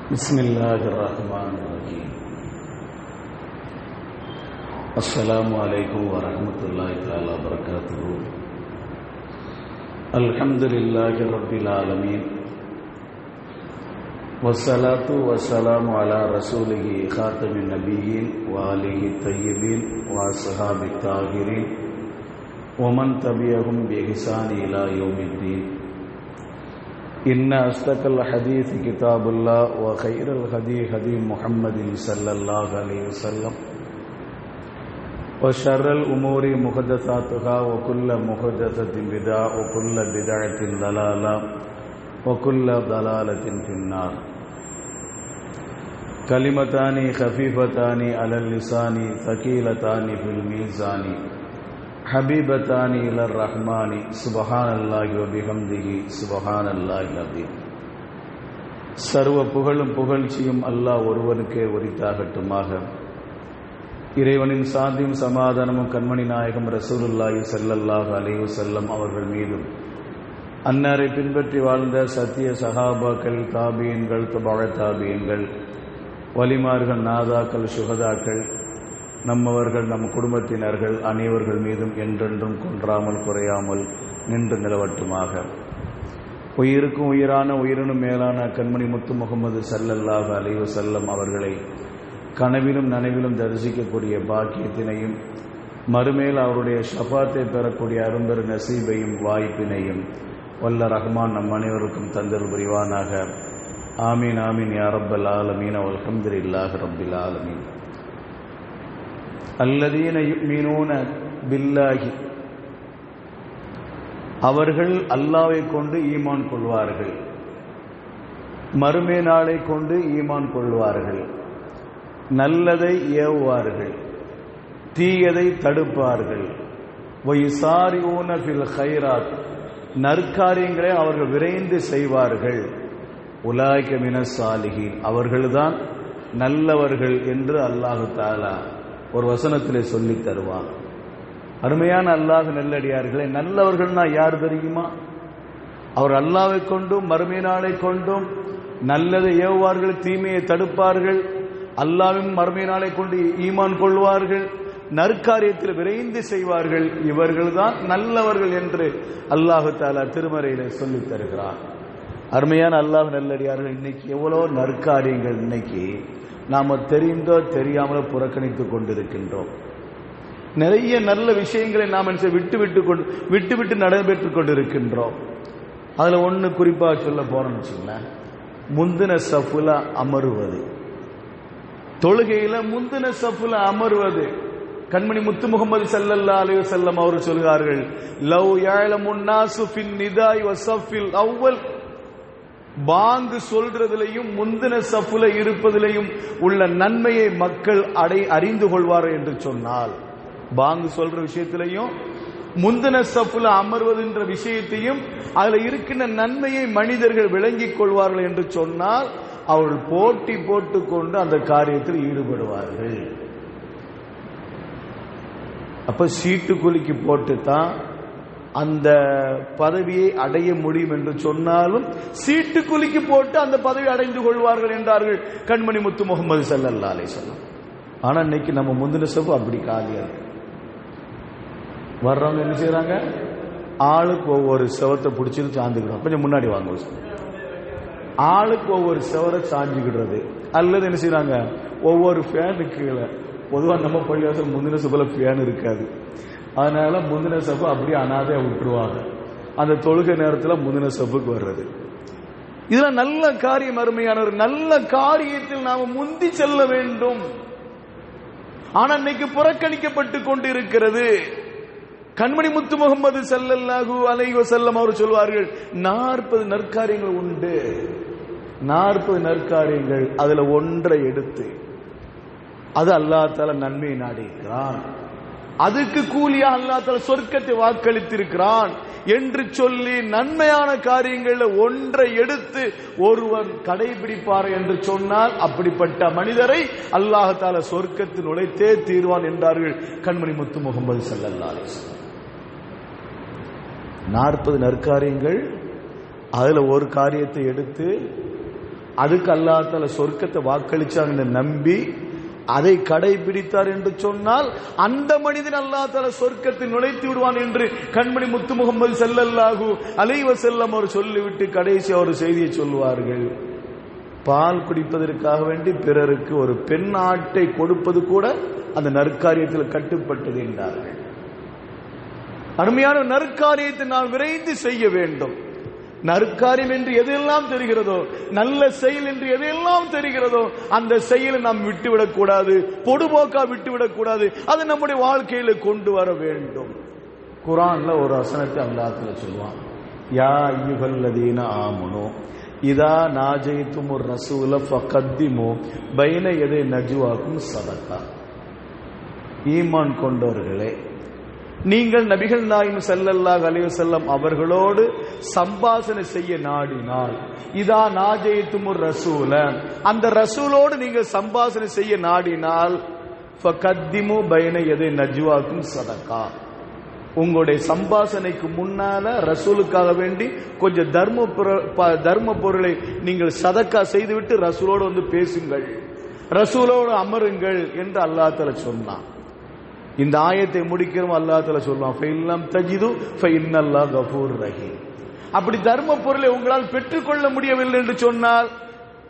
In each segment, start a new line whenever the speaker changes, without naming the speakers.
Bismillahirrahmanirrahim. Assalamualaikum warahmatullahi ta'ala wabarakatuh. Alhamdulillahi rabbil alamin. Wassalatu wassalamu ala rasulihi khatamin nabiyyin wa alihi tayyibin wa ashabi tahirin wa man tabi'ahum bi ihsani ila yaumiddin. Inna asdaqal hadithi kitabullah wa khairal hadi hadi Muhammadin sallallahu alaihi wasallam wa sharral umuri muhdatsatuha wa kullu muhdatsatin bid'ah wa kullu bid'atin dalalah wa kullu dalalatin finnar. Kalimatani khafifatani alal lisani thaqilatani fil mizani Habibatani ila rahmani subhanallahi wa bihamdihi subhanallahi azim. சர்வ புகழும் புகழ்ச்சியும் அல்லாஹ் ஒருவனுக்கே உரித்தாகட்டுமாக. இறைவனின் சாந்தியும் சமாதானமும் கண்மணி நாயகம் ரசூலுல்லாஹி ஸல்லல்லாஹு அலைஹி வஸல்லம் அவர்கள் மீதும், அன்னாரை பின்பற்றி வாழ்ந்த சத்திய சஹாபாக்கள், தாபீன்கள், தபஅ தாபீன்கள், வலிமார்கள், நாதாக்கள், சுஹதாக்கள், நம்மவர்கள், நம் குடும்பத்தினர்கள் அனைவர்கள் மீதும் என்றென்றும் குன்றாமல் குறையாமல் நின்று நிலவட்டுமாக. உயிருக்கும் உயிரான உயிரினும் மேலான கண்மணி முத்து முகமது ஸல்லல்லாஹு அலைஹி வஸல்லம் அவர்களை கனவிலும் நனவிலும் தரிசிக்கக்கூடிய பாக்கியத்தினையும், மறுமேல் அவருடைய ஷஃபாத்தை பெறக்கூடிய அரும்பெரு நசீபையும் வாய்ப்பினையும் வல்ல ரஹ்மான் நம் அனைவருக்கும் தந்தல் புரிவானாக. ஆமீன் ஆமீன் யா ரப்பல் ஆலமீன். வல்ஹம்துலில்லாஹி ரப்பில் ஆலமீன். அல்லதீன யுமினூன பில்லாஹி, அவர்கள் அல்லாஹ்வை கொண்டு ஈமான் கொள்வார்கள், மறுமை நாளை கொண்டு ஈமான் கொள்வார்கள், நல்லதை ஏவுவார்கள், தீயதை தடுப்பார்கள், வயுசாரிஊன ஃபில் கைராத், நற்காரியங்களை அவர்கள் விரைந்து செய்வார்கள், உலாய்க மினஸ் சாலிஹீன், அவர்கள்தான் நல்லவர்கள் என்று அல்லாஹு தஆலா ஒரு வசனத்திலே சொல்லி தருவார். அருமையான அல்லாஹ் நல்லடியார்களே, நல்லவர்கள்னா யார் தெரியுமா? அவர் அல்லாஹ்வை கொண்டும் மறுமை நாளை கொண்டும் நல்லதை ஏவுவார்கள், தீமையை தடுப்பார்கள், அல்லாஹ்வின் மறுமை நாளை கொண்டு ஈமான் கொள்வார்கள், நற்காரியத்தில் விரைந்து செய்வார்கள், இவர்கள்தான் நல்லவர்கள் என்று அல்லாஹு தஆலா திருமறையிலே சொல்லி தருகிறார். அருமையான அல்லாஹ் நல்லடியார்கள், இன்னைக்கு எவ்வளோ நற்காரியங்கள் இன்னைக்கு நாம தெரிந்தோ தெரியாமலோ புறக்கணித்து கொண்டிருக்கின்றோம். நிறைய நல்ல விஷயங்களை நாம் விட்டு நடைபெற்று கொண்டிருக்கின்றோம். அதுல ஒண்ணு குறிப்பா சொல்ல போறோம்னு வச்சுங்களேன், முந்தின சஃபுல அமருவது, தொழுகையில முந்தின சஃபுல அமருவது. கண்மணி முத்து முகமது ஸல்லல்லாஹு அலைஹி வஸல்லம் அவர்கள் சொல்கிறார்கள், லவ் யஅலமுன் நாசு ஃபின் நிதாய் வ ஸஃபில் அவ்வல், பாங்கு சொல்றதிலையும் முந்தின சஃபுல இருப்பதிலையும் உள்ள நன்மையை மக்கள் அறிந்து கொள்வார்கள் என்று சொன்னால், பாங்கு சொல்ற விஷயத்திலையும் முந்தின சஃபுல அமர்வதுன்ற விஷயத்தையும் அதுல இருக்கின்ற நன்மையை மனிதர்கள் விளங்கிக் கொள்வார்கள் என்று சொன்னால், அவர்கள் போட்டி போட்டுக்கொண்டு அந்த காரியத்தில் ஈடுபடுவார்கள். அப்ப சீட்டு குலுக்கி போட்டுத்தான் அந்த பதவியை அடைய முடியும் என்று சொன்னாலும் சீட்டு குலுக்கி போட்டு அந்த பதவி அடைந்து கொள்வார்கள் என்றார்கள் கண்மணி முத்து முகமது ஸல்லல்லாஹு அலைஹி வஸல்லம். ஆனா இன்னைக்கு நம்ம முந்தின சஃபு அப்படி காலியா இருக்கு. வர்றவங்க என்ன செய்யறாங்க, ஆளுக்கு ஒவ்வொரு செவத்தை பிடிச்சிட்டு சாந்துக்கிடுவோம். கொஞ்சம் முன்னாடி வாங்க, ஆளுக்கு ஒவ்வொரு செவரை சாஞ்சுக்கிடுறது, அல்லது என்ன செய்யறாங்க, ஒவ்வொரு ஃபேனுக்கு கீழே. பொதுவாக நம்ம பள்ளிவாசல் முந்தின சஃபுல ஃபேன் இருக்காது, அதனால முந்தின சஃபு அப்படியே அனாதையா விட்டுருவாங்க. அந்த தொழுகை நேரத்தில் முந்தின சஃபுக்கு வர்றது, இதெல்லாம் நல்ல காரியம். அருமையான ஒரு நல்ல காரியத்தில் நாம முந்தி செல்ல வேண்டும். ஆனா இன்னைக்கு புறக்கணிக்கப்பட்டு கொண்டிருக்கிறது. கண்மணி முத்து முகமது ஸல்லல்லாஹு அலைஹி வஸல்லம் அவர் சொல்வார்கள், 40 நற்காரியங்கள் உண்டு, 40 நற்காரியங்கள், அதுல ஒன்றை எடுத்து அது அல்லாஹ் தஆலா நன்மையை நாடியிருக்கிறான், அதுக்கு கூலியா அல்லாஹ் தஆலா சொர்க்கத்தை வாக்களித்திருக்கிறான் என்று சொல்லி நன்மையான காரியங்கள் ஒன்றை எடுத்து ஒருவன் கடைபிடிப்பார் என்று சொன்னால், அப்படிப்பட்ட மனிதரை அல்லாஹ் தஆலா சொர்க்கத்தில் நுழைத்தே தீர்வான் என்றார்கள் கண்மணி முத்து முகமது ஸல்லல்லாஹு அலைஹி வஸல்லம். 40 நற்காரியங்கள், அதுல ஒரு காரியத்தை எடுத்து அதுக்கு அல்லாஹ் தஆலா சொர்க்கத்தை வாக்களிச்சாங்க நம்பி அதை கடைபிடித்தார் என்று சொன்னால் அந்த மனிதன் அல்லாஹ் தஆலா சொர்க்கத்தில் நுழைத்து விடுவான் என்று கண்மணி முத்து முகமது ஸல்லல்லாஹு அலைஹி வஸல்லம் அவர் சொல்லிவிட்டு கடைசி ஒரு செய்தியை சொல்வார்கள். பால் குடிப்பதற்காக வேண்டி பிறருக்கு ஒரு பெண் ஆட்டை கொடுப்பது கூட அந்த நற்காரியத்தில் கட்டுப்பட்டது என்றார்கள். அருமையான நற்காரியத்தை நாம் விரைந்து செய்ய வேண்டும். நற்காரியம் என்று எதெல்லாம் தெரிகிறதோ, நல்ல செயல் என்று எதெல்லாம் தெரிகிறதோ அந்த செயலை நாம் விட்டுவிடக் கூடாது, பொடுபோக்கா விட்டுவிடக் கூடாது. அதை நம்முடைய வாழ்க்கையில கொண்டு வர வேண்டும். குர்ஆன்ல ஒரு வசனத்தை அல்லாஹ் தஆலா சொல்வான், யா அய்யுஹல்லதீன ஆமனு இதா நாஜைதுமுர் ரசூல ஃபகத்திமு பைன யதை நஜ்வாக்கும் ஸதகா. ஈமான் கொண்டவர்களே, நீங்கள் நபிகள் நாயகம் ஸல்லல்லாஹு அலைஹி வஸல்லம் அவர்களோடு சம்பாஷணை செய்ய நாடினால், இதா நாஜைதுமுர் ரசூல, அந்த ரசூலோடு நீங்கள் சம்பாஷணை செய்ய நாடினால், ஃபகத்திமு பைன யதை நஜ்வாக்கும் ஸதகா, உங்களுடைய சம்பாஷணைக்கு முன்னால ரசூலுக்காக வேண்டி கொஞ்சம் தர்ம பொருளை நீங்கள் சதக்கா செய்துவிட்டு ரசூலோடு வந்து பேசுங்கள், ரசூலோடு அமருங்கள் என்று அல்லாஹ் தஆலா சொன்னான். இந்த ஆயத்தை முடிக்கிறோம். அல்லாஹ் தஆலா சொல்வான், ஃபைல்லம் தஜிது ஃபைன்னல்லாஹ் கஃபூர் ரஹீம். அப்படி தர்ம பொருளை உங்களால் பெற்றுக்கொள்ள முடியவில்லை என்று சொன்னால்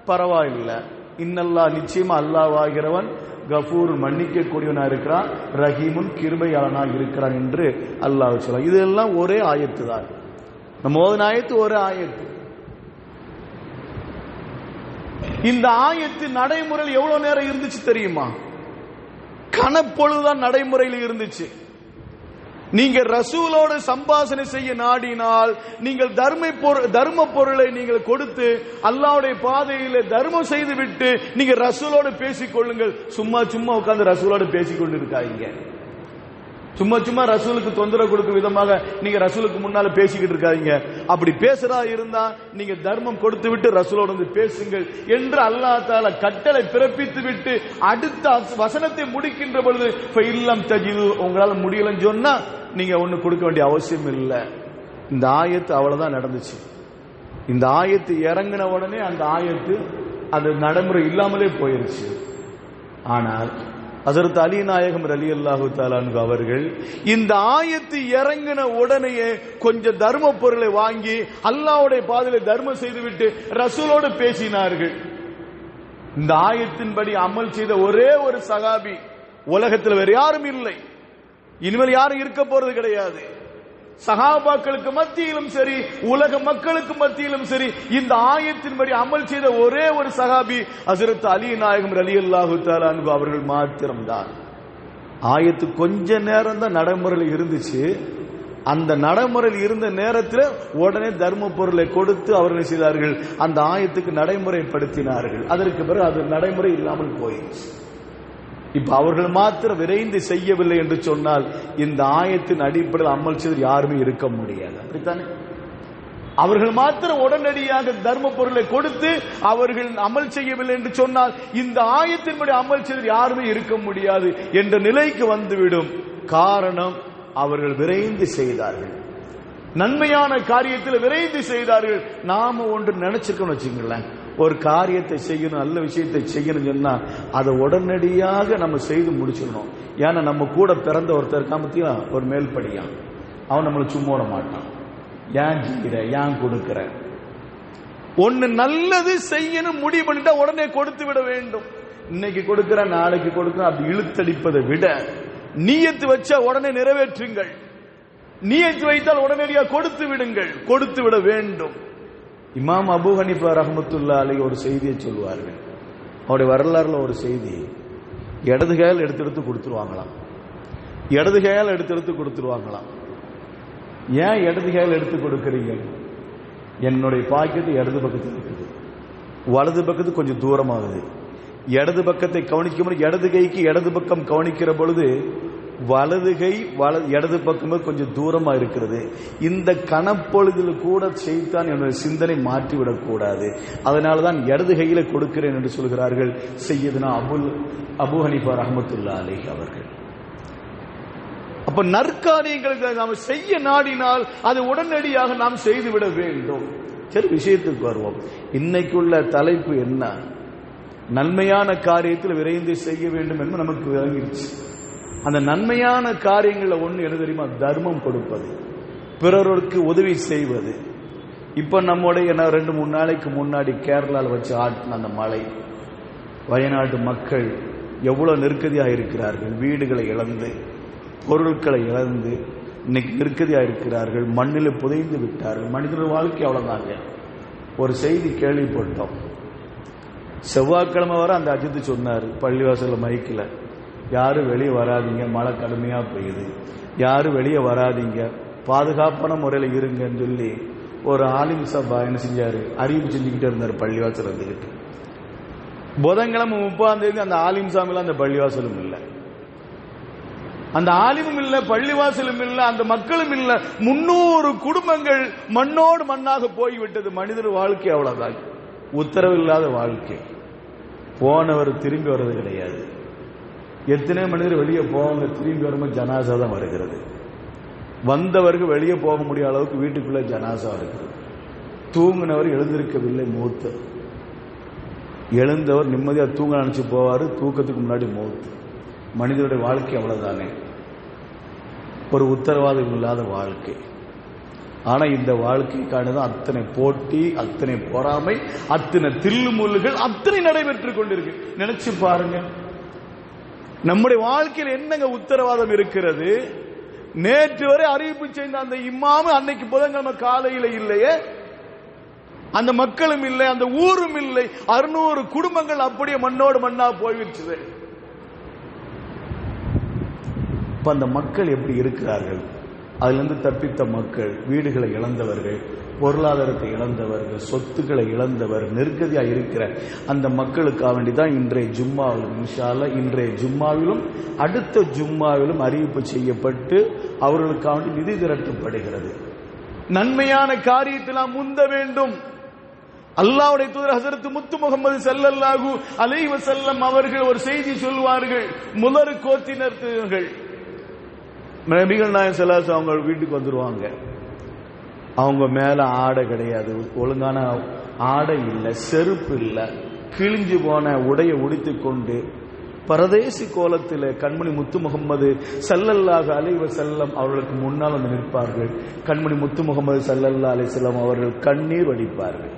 பரவாயில்லை, இன்னல்லாஹ் நிச்சயமா அல்லாஹ் ஆகிறவன் கஃபூர் மன்னிக்க கூடியவனா இருக்கிறான், ரஹீமுன் கிருபையாளனா இருக்கிறான் என்று அல்லாஹ் சொல்றான். இதெல்லாம் ஒரே ஆயத்து தான். நம்ம ஓதின ஆயத்து ஒரே ஆயத்து. இந்த ஆயத்து நடைமுறையில் எவ்வளவு நேரம் இருந்துச்சு தெரியுமா? கணப்பொழுதுதான் நடைமுறையில் இருந்துச்சு. நீங்க ரசூலோடு சம்பாஷணை செய்ய நாடினால், நீங்கள் தர்ம பொருளை நீங்கள் கொடுத்து அல்லாஹ்வுடைய பாதையில தர்மம் செய்து விட்டு நீங்க ரசூலோடு பேசிக் கொள்ளுங்கள். சும்மா சும்மா உட்கார்ந்து ரசூலோடு பேசிக் கொண்டு இருக்காங்க. சும்மா சும்மா ரசூலுக்கு தொந்தரவு கொடுக்கும் விதமாக நீங்க ரசூலுக்கு முன்னால பேசிக்கிட்டு இருக்காதீங்க. அப்படி பேசுறா இருந்தா நீங்க தர்மம் கொடுத்து விட்டு ரசூலோடு வந்து பேசுங்கள் என்று அல்லாஹ் தஆலா கட்டளை பிறப்பித்து விட்டு அடுத்த வசனத்தை முடிக்கின்ற பொழுது ஃபைல்லம் தஜிது, உங்களால முடியலன்னு சொன்னா நீங்க ஒண்ணு கொடுக்க வேண்டிய அவசியம் இல்லை. இந்த ஆயத்து அவ்வளவுதான் நடந்துச்சு. இந்த ஆயத்து இறங்கின உடனே அந்த ஆயத்து அது நடைமுறை இல்லாமலே போயிருச்சு. ஆனால் ஹஜ்ரத் அலி நாயகம் ரலியல்லாஹு தஆலா அன்ஹு அவர்கள் இந்த ஆயத்து இறங்கின உடனேயே கொஞ்சம் தர்ம பொருளை வாங்கி அல்லாஹ்வுடைய பாதையில தர்மம் செய்துவிட்டு ரசூலோடு பேசினார்கள். இந்த ஆயத்தின்படி அமல் செய்த ஒரே ஒரு சஹாபி உலகத்தில் வேற யாரும் இல்லை, இனிமேல் யாரும் இருக்க போறது கிடையாது. சஹாபாக்களுக்கு மத்தியிலும் சரி, உலக மக்களுக்கு மத்தியிலும் சரி, இந்த ஆயத்தின்படி அமல் செய்த ஒரே ஒரு சஹாபி ஹஜ்ரத் அலி நாயகம் ரலியல்லாஹு தஆலா அன்ஹு அவர்கள் மாத்திரம்தான். ஆயத்து கொஞ்ச நேரம் தான் நடைமுறையில் இருந்துச்சு. அந்த நடைமுறையில் இருந்த நேரத்தில் உடனே தர்ம பொருளை கொடுத்து அவர்கள் செய்தார்கள், அந்த ஆயத்துக்கு நடைமுறைப்படுத்தினார்கள். அதற்கு பிறகு அது நடைமுறை இல்லாமல் போயிடுச்சு. இப்ப அவர்கள் மாத்திரம் விரைந்து செய்யவில்லை என்று சொன்னால் இந்த ஆயத்தின் அடிப்படையில் அமல் செய்து யாருமே இருக்க முடியாது. அப்படித்தானே? அவர்கள் மாத்திரம் உடனடியாக தர்ம பொருளை கொடுத்து அவர்கள் அமல் செய்யவில்லை என்று சொன்னால் இந்த ஆயத்தின்படி அமல் செய்து யாருமே இருக்க முடியாது என்ற நிலைக்கு வந்துவிடும். காரணம், அவர்கள் விரைந்து செய்தார்கள், நன்மையான காரியத்தில் விரைந்து செய்தார்கள். நாம ஒன்று நினைச்சிருக்கோம் வச்சுங்களேன், ஒரு காரியத்தை செய்யணும், நல்ல விஷயத்தை செய்யணும் சொன்னா அதை உடனடியாக நம்ம செய்து முடிச்சிடணும். ஏன்னா நம்ம கூட பிறந்த ஒருத்தர் காமத்தியா ஒரு மேல்படியான், அவன் நம்மளை சும்மா விட மாட்டான். ஏன் செய்கிற, ஏன் கொடுக்கிற, ஒன்னு நல்லது செய்யணும் முடிவு பண்ணிட்டா உடனே கொடுத்து விட வேண்டும். இன்னைக்கு கொடுக்கிற நாளைக்கு கொடுக்கிற அப்படி இழுத்தடிப்பதை விட நியத்து வச்சா உடனே நிறைவேற்றுங்கள், நியத்து வைத்தால் உடனடியாக கொடுத்து விடுங்கள், கொடுத்து விட வேண்டும். இமாம் அபூ ஹனீஃபா ரஹ்மத்துல்லாஹி அலைஹி ஒரு செய்தியை சொல்வார்கள். அவருடைய வரலாறுல ஒரு செய்தி, இடது கையால் எடுத்து கொடுத்துருவாங்களாம். இடது கையால் எடுத்து கொடுத்துருவாங்களாம். ஏன் இடது கையால் எடுத்து கொடுக்கறீங்க? என்னுடைய பாக்கெட்டு இடது பக்கத்தில் இருக்குது, வலது பக்கத்து கொஞ்சம் தூரமாகுது. இடது பக்கத்தை கவனிக்கும், இடது கைக்கு இடது பக்கம் கவனிக்கிற பொழுது வலது கை இடது பக்கமே கொஞ்சம் தூரமா இருக்கிறது. இந்த கணப்பொழுதில் கூட செய்தான் என்னுடைய சிந்தனை மாற்றிவிடக் கூடாது, அதனாலதான் இடது கையில கொடுக்கிறேன் என்று சொல்கிறார்கள் சையதுனா அபூ ஹனீஃபா ரஹ்மத்துல்லாஹி அலைஹி அவர்கள். அப்ப நற்காரியங்களுக்கு நாம் செய்ய நாடினால் அது உடனடியாக நாம் செய்துவிட வேண்டும். சரி, விஷயத்துக்கு வருவோம். இன்னைக்குள்ள தலைப்பு என்ன? நன்மையான காரியத்தில் விரைந்து செய்ய வேண்டும் என்று நமக்கு விளங்கிடுச்சு. அந்த நன்மையான காரியங்களில் ஒன்று என்ன தெரியுமா? தர்மம் கொடுப்பது, பிறருக்கு உதவி செய்வது. இப்ப நம்முடைய 2-3 நாளைக்கு முன்னாடி கேரளாவில் வச்சு ஆட்டின அந்த மழை, வயநாட்டு மக்கள் எவ்வளவு நெருக்கடியாக இருக்கிறார்கள். வீடுகளை இழந்து, பொருட்களை இழந்து இன்னைக்கு நெருக்கடியாக இருக்கிறார்கள். மண்ணில் புதைந்து விட்டார்கள். மனிதர்கள் வாழ்க்கை அவ்வளவுதாங்க. ஒரு செய்தி கேள்விப்பட்டோம். செவ்வாய்க்கிழமை வர அந்த அஜித்து சொன்னார் பள்ளிவாசல் மைக்கில், யாரும் வெளியே வராதிங்க, மழை கடுமையா பெய்யுது, யாரும் வெளியே வராதிங்க, பாதுகாப்பான முறையில் இருங்கன்னு சொல்லி ஒரு ஆலிம் சபா என்ன செஞ்சாரு, அறிவிப்பு செஞ்சுக்கிட்டே இருந்தார் பள்ளிவாசல் இருந்துகிட்டு. புதன்கிழமை 30ஆம் தேதி அந்த ஆலிம் சாமியில் அந்த பள்ளிவாசலும் இல்லை, அந்த ஆலிமும் இல்லை, பள்ளிவாசலும் இல்லை, அந்த மக்களும் இல்லை. 300 குடும்பங்கள் மண்ணோடு மண்ணாக போய்விட்டது. மனிதர் வாழ்க்கை அவ்வளவுதான், உத்தரவு இல்லாத வாழ்க்கை. போனவர் திரும்பி வர்றது கிடையாது. எத்தனை மனிதர் வெளியே போவாங்க, திரும்பி வரும்போது ஜனாசா தான் வருகிறது. வந்தவர்கள் வெளியே போக முடியாத அளவுக்கு வீட்டுக்குள்ள ஜனாசா இருக்கிறது. தூங்கினவர் எழுந்திருக்கவில்லை, மூத்து. எழுந்தவர் நிம்மதியாக தூங்க நினைச்சு போவாரு, தூக்கத்துக்கு முன்னாடி மூத்து. மனிதனுடைய வாழ்க்கை அவ்வளவுதானே, ஒரு உத்தரவாதம் இல்லாத வாழ்க்கை. ஆனா இந்த வாழ்க்கைக்கானதான் அத்தனை போட்டி, அத்தனை பொறாமை, அத்தனை தில்லுமுல்லுகள் அத்தனை நடைபெற்றுக் கொண்டிருக்கு. நினைச்சு பாருங்க, நம்முடைய வாழ்க்கையில் என்னங்க உத்தரவாதம் இருக்கிறது? நேற்று வரை அறிவிப்பு செய்த அந்த இமாமு அன்னைக்கு புதன்கிழமை காலையில இல்லையே, அந்த மக்களும் இல்லை, அந்த ஊரும் இல்லை. 600 குடும்பங்கள் அப்படியே மண்ணோடு மண்ணா போய்விட்டது. இப்ப அந்த மக்கள் எப்படி இருக்கிறார்கள்? அதுல இருந்து தப்பித்த மக்கள், வீடுகளை இழந்தவர்கள், பொருளாதாரத்தை இழந்தவர்கள், சொத்துக்களை இழந்தவர், நெருக்கடியாக இருக்கிற அந்த மக்களுக்காக வேண்டிதான் இன்றைய ஜும்மாவிலும், இன்ஷா அல்லாஹ் இன்றைய ஜும்மாவிலும் அடுத்த ஜும்மாவிலும் அறிவிப்பு செய்யப்பட்டு அவர்களுக்காக வேண்டி நிதி திரட்டப்படுகிறது. நன்மையான காரியத்தில் நாம் முந்த வேண்டும். அல்லாஹ்வுடைய தூதர் ஹஸரத் முத்து முகமது ஸல்லல்லாஹு அலைஹி வஸல்லம் அவர்கள் ஒரு செய்தி சொல்வார்கள். முதல் கோத்தினர்கள் நபிகள் நாயகம் ஸல்லல்லாஹு அலைஹி வஸல்லம் அவங்க வீட்டுக்கு வந்துருவாங்க. அவங்க மேல ஆடை கிடையாது, ஒழுங்கான ஆடை இல்லை, செருப்பு இல்லை, கிழிஞ்சு போன உடையை உடுத்திக் கொண்டு பரதேசி கோலத்தில் கண்மணி முத்து முகமது ஸல்லல்லாஹு அலைஹி வஸல்லம் அவர்களுக்கு முன்னால் வந்து நிற்பார்கள். கண்மணி முத்து முகமது ஸல்லல்லாஹு அலைஹி வஸல்லம் அவர்கள் கண்ணீர் வடிப்பார்கள்.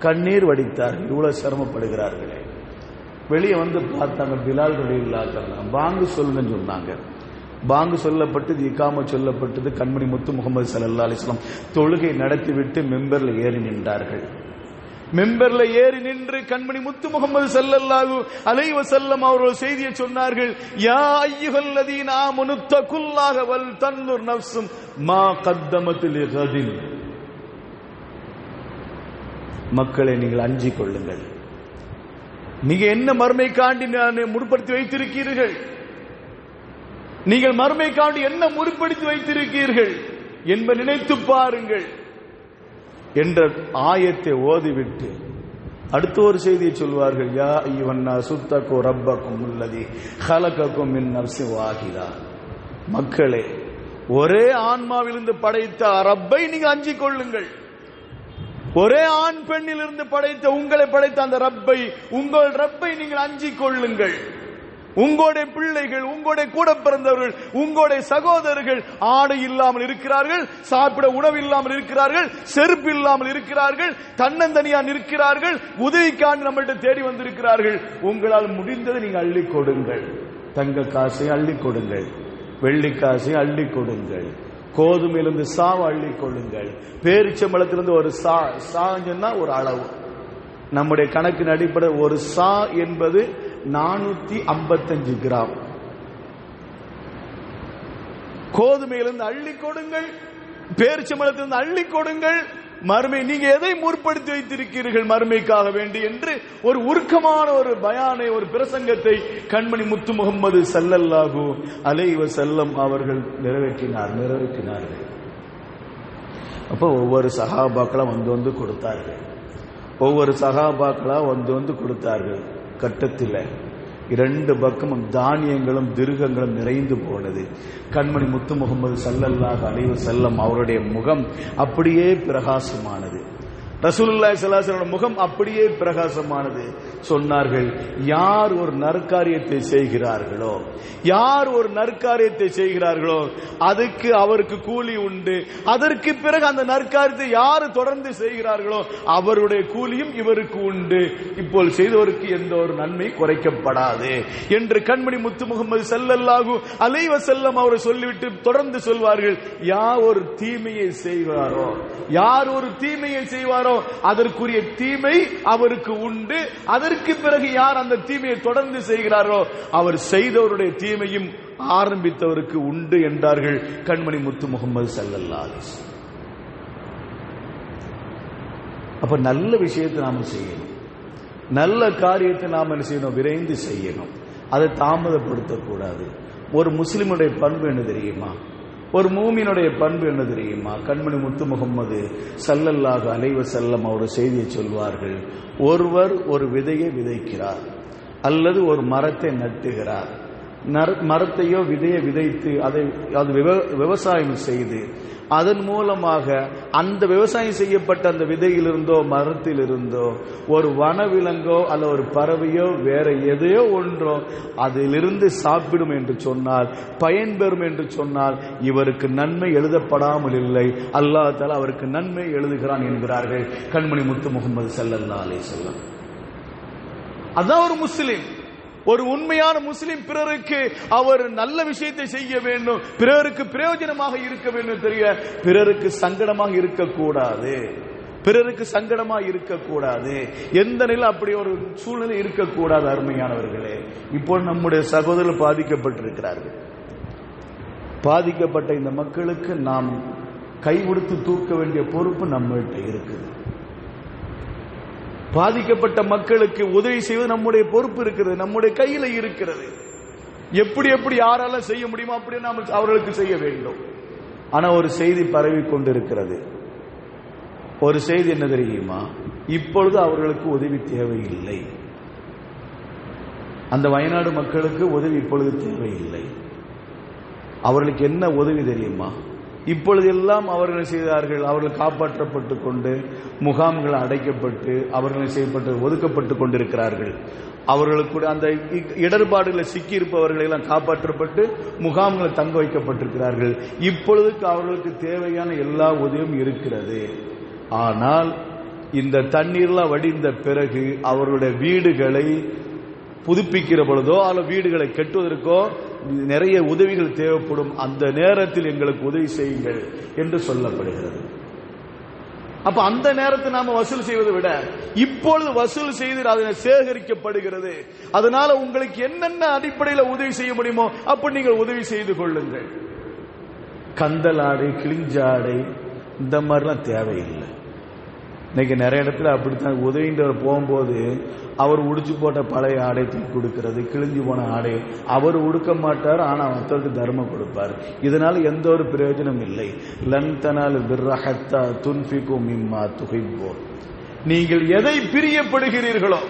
கண்ணீர் வடித்தார்கள், இவ்வளவு சிரமப்படுகிறார்களே. வெளியே வந்து பார்த்தாங்க, பிலால் ரலியல்லாஹு அன்ஹு பாங்கு சொல்லுங்கன்னு சொன்னாங்க. பாங்கு சொல்லப்பட்டது, இகாமத் சொல்லப்பட்டது. கண்மணி முத்து முகமது ஸல்லல்லாஹு அலைஹி வஸல்லம் தொழுகை நடத்திவிட்டு மெம்பர்ல ஏறி நின்றார்கள். மெம்பர்ல ஏறி நின்று கண்மணி முத்து முகமது ஸல்லல்லாஹு அலைஹி வஸல்லம் அவர்கள் செய்தியை சொன்னார்கள். யா அய்யுஹல்லதீன ஆமனு தகுல்லாஹ வல் தன்னுர் நஃப்ஸும் மா கத்தமத் லிகதின். மக்களை நீங்கள் அஞ்சிக் கொள்ளுங்கள். நீங்க என்ன மறுமைக்காண்டி முற்படுத்தி வைத்திருக்கிறீர்கள்? நீங்கள் மறுமைக்காண்டி என்ன முற்படுத்தி வைத்திருக்கிறீர்கள் என்பதை நினைத்து பாருங்கள் என்ற ஆயத்தை ஓதிவிட்டு அடுத்த ஒரு செய்தியை சொல்வார்கள். யா அய்யுஹன்னாஸு தகு ரப்பக்கும் அல்லதீ ஹலகக்கும் மின் நஃப்ஸின் வாஹிதா. மக்களே, ஒரே ஆன்மாவிலிருந்து படைத்த ரப்பை நீங்கள் அஞ்சிக் கொள்ளுங்கள். ஒரே ஆண் பெண்ணிலிருந்து படைத்த உங்களை படைத்த அந்த ரப்பை, உங்கள் ரப்பை நீங்கள் அஞ்சிக் கொள்ளுங்கள். உங்களுடைய பிள்ளைகள், உங்களுடைய கூட பிறந்தவர்கள், உங்களுடைய சகோதரர்கள் ஆடை இல்லாமல் இருக்கிறார்கள், சாப்பிட உணவு இல்லாமல் இருக்கிறார்கள், செருப்பு இல்லாமல் இருக்கிறார்கள், தன்னந்தனியா நிற்கிறார்கள், உதவிக்காண்டு நம்மள்ட்ட தேடி வந்திருக்கிறார்கள். உங்களால் முடிந்ததை நீங்க அள்ளி கொடுங்கள். தங்க காசை அள்ளி கொடுங்கள், வெள்ளி காசை அள்ளி கொடுங்கள், கோதுமையிலிருந்து சாவை அள்ளி கொள்ளுங்கள், பேரிச்சம்பழத்திலிருந்து ஒரு சாஞ்சன்னா ஒரு அளவு. நம்முடைய கணக்கின் அடிப்படை ஒரு சா என்பது 455 கிராம். கோதுமையிலிருந்து அள்ளி கொடுங்கள், பேரிச்சம்பழத்திலிருந்து அள்ளி கொடுங்கள். மறுமை நீங்க எதை முற்படுத்தி வைத்திருக்கிறீர்கள் மறுமைக்காக வேண்டி என்று ஒரு உருக்கமான ஒரு பயானை, ஒரு பிரசங்கத்தை கண்மணி முத்து முகமது ஸல்லல்லாஹு அலைஹி வஸல்லம் அவர்கள் நிறைவேற்றினார்கள். அப்போ ஒவ்வொரு சஹாபாக்களா வந்து கொடுத்தார்கள். ஒவ்வொரு சஹாபாக்களா வந்து கொடுத்தார்கள். கட்டத்தில் 2 பக்கமும் தானியங்களும் திருகங்களும் நிறைந்து போனது. கண்மணி முத்து முகமது ஸல்லல்லாஹு அலைஹி வஸல்லம் அவருடைய முகம் அப்படியே பிரகாசமானது. ரசூலுல்லாஹி ஸல்லல்லாஹு அலைஹி வஸல்லம் முகம் அப்படியே பிரகாசமானது. சொன்னார்கள், யார் ஒரு நற்காரியத்தை செய்கிறார்களோ, யார் ஒரு நற்காரியத்தை செய்கிறார்களோ அதுக்கு அவருக்கு கூலி உண்டு. அதற்கு பிறகு அந்த நற்காரியத்தை யார் தொடர்ந்து செய்கிறார்களோ அவருடைய கூலியும் இவருக்கு உண்டு. இப்போ செய்தவருக்கு எந்த ஒரு நன்மை குறைக்கப்படாது என்று கண்மணி முத்து முகமது ஸல்லல்லாஹு அலைஹி வஸல்லம் அவர் சொல்லிவிட்டு தொடர்ந்து சொல்வார்கள், யார் ஒரு தீமையை செய்வாரோ, யார் ஒரு தீமையை செய்வாரோ அதற்குரிய தீமை அவருக்கு உண்டு. அதற்கு பிறகு யார் அந்த தீமையை தொடர்ந்து செய்கிறாரோ அவர் செய்தவருடைய தீமையும் ஆரம்பித்தவருக்கு உண்டு என்றார்கள் கண்மணி முத்து முகமது ஸல்லல்லாஹு அலைஹி வஸல்லம். அப்ப நல்ல விஷயத்தை நாம செய்யணும், நல்ல காரியத்தை நாம என்ன செய்யணும், விரைந்து செய்யணும், அதை தாமதப்படுத்தக்கூடாது. ஒரு முஸ்லிமுடைய பண்பு என்ன தெரியுமா, ஒரு மூமினுடைய பண்பு என்ன தெரியுமா? கண்மணி முத்து முகமது ஸல்லல்லாஹு அலைஹி வஸல்லம் ஒரு செய்தியை சொல்வார்கள், ஒருவர் ஒரு விதையை விதைக்கிறார் அல்லது ஒரு மரத்தை நட்டுகிறார். மரத்தையோ விதையை விதைத்து அது விவசாயம் செய்து அதன் மூலமாக அந்த விவசாயம் செய்யப்பட்ட அந்த விதையிலிருந்தோ மரத்திலிருந்தோ ஒரு வனவிலங்கோ அல்ல ஒரு பறவையோ வேற எதையோ ஒன்றோ அதிலிருந்து சாப்பிடும் என்று சொன்னால், பயன்பெறும் என்று சொன்னால், இவருக்கு நன்மை எழுதப்படாமல் இல்லை, அல்லாஹ் தஆலா அவருக்கு நன்மை எழுதுகிறான் என்கிறார்கள் கண்மணி முத்து முகமது ஸல்லல்லாஹு அலைஹி வஸல்லம். அதான் ஒரு முஸ்லிம், ஒரு உண்மையான முஸ்லிம். பிறருக்கு அவர் நல்ல விஷயத்தை செய்ய வேண்டும், பிறருக்கு பிரயோஜனமாக இருக்க வேண்டும், தெரிய பிறருக்கு சங்கடமாக இருக்கக்கூடாது, பிறருக்கு சங்கடமாக இருக்கக்கூடாது, எந்த நிலை அப்படி ஒரு சூழ்நிலை இருக்கக்கூடாது. அருமையானவர்களே, இப்போ நம்முடைய சகோதரர்கள் பாதிக்கப்பட்டிருக்கிறார்கள். பாதிக்கப்பட்ட இந்த மக்களுக்கு நாம் கை கொடுத்து தூக்க வேண்டிய பொறுப்பு நம்மகிட்ட இருக்குது. பாதிக்கப்பட்ட மக்களுக்கு உதவி செய்வது நம்முடைய பொறுப்பு இருக்கிறது, நம்முடைய கையில இருக்கிறது. எப்படி எப்படி யாரால செய்ய முடியுமோ அப்படி நாம் அவர்களுக்கு செய்ய வேண்டும். ஆனா ஒரு செய்தி பரவி கொண்டிருக்கிறது. ஒரு செய்தி என்ன தெரியுமா, இப்பொழுது அவர்களுக்கு உதவி தேவையில்லை. அந்த வயநாடு மக்களுக்கு உதவி இப்பொழுது தேவையில்லை. அவர்களுக்கு என்ன உதவி தெரியுமா, இப்பொழுது எல்லாம் அவர்கள் செய்தார்கள், அவர்கள் காப்பாற்றப்பட்டு கொண்டு முகாம்கள் அடைக்கப்பட்டு அவர்கள் செய்யப்பட்டு ஒதுக்கப்பட்டு கொண்டிருக்கிறார்கள். அவர்களுக்கு அந்த இடர்பாடுகளை சிக்கி இருப்பவர்கள் எல்லாம் காப்பாற்றப்பட்டு முகாம்கள் தங்க வைக்கப்பட்டிருக்கிறார்கள். இப்பொழுதுக்கு அவர்களுக்கு தேவையான எல்லா உதவியும் இருக்கிறது. ஆனால் இந்த தண்ணீர்லாம் வடிந்த பிறகு அவர்களுடைய வீடுகளை புதுப்பிக்கிற பொழுதோ அல்லது வீடுகளை கட்டுவதற்கோ நிறைய உதவிகள் தேவைப்படும். அந்த நேரத்தில் எங்களுக்கு உதவி செய்யுங்கள் என்று சொல்லப்படுகிறது. அப்ப அந்த நேரத்தை நாம வசூல் செய்வதை விட இப்பொழுது வசூல் செய்து அதனை சேகரிக்கப்படுகிறது. அதனால உங்களுக்கு என்னென்ன அடிப்படையில் உதவி செய்ய முடியுமோ அப்படி நீங்கள் உதவி செய்து கொள்ளுங்கள். கந்தலாடை, கிழிஞ்சாடை இந்த மாதிரிலாம் தேவையில்லை. இன்னைக்கு நிறைய இடத்துல அப்படித்தான் உதவின்றவர் போகும்போது அவர் உடிச்சு போட்ட பழைய ஆடை தூக்கி கொடுக்கிறது, கிழிஞ்சு போன ஆடை அவர் உடுக்க மாட்டார், ஆனா மற்றவருக்கு தர்மம் கொடுப்பார். இதனால எந்த ஒரு பிரயோஜனம் இல்லை. லன் தனாலு பிர்ர ஹத்தா துன்ஃபிகு மிம்மா துஹிப்பூன். நீங்கள் எதை பிரியப்படுகிறீர்களோ,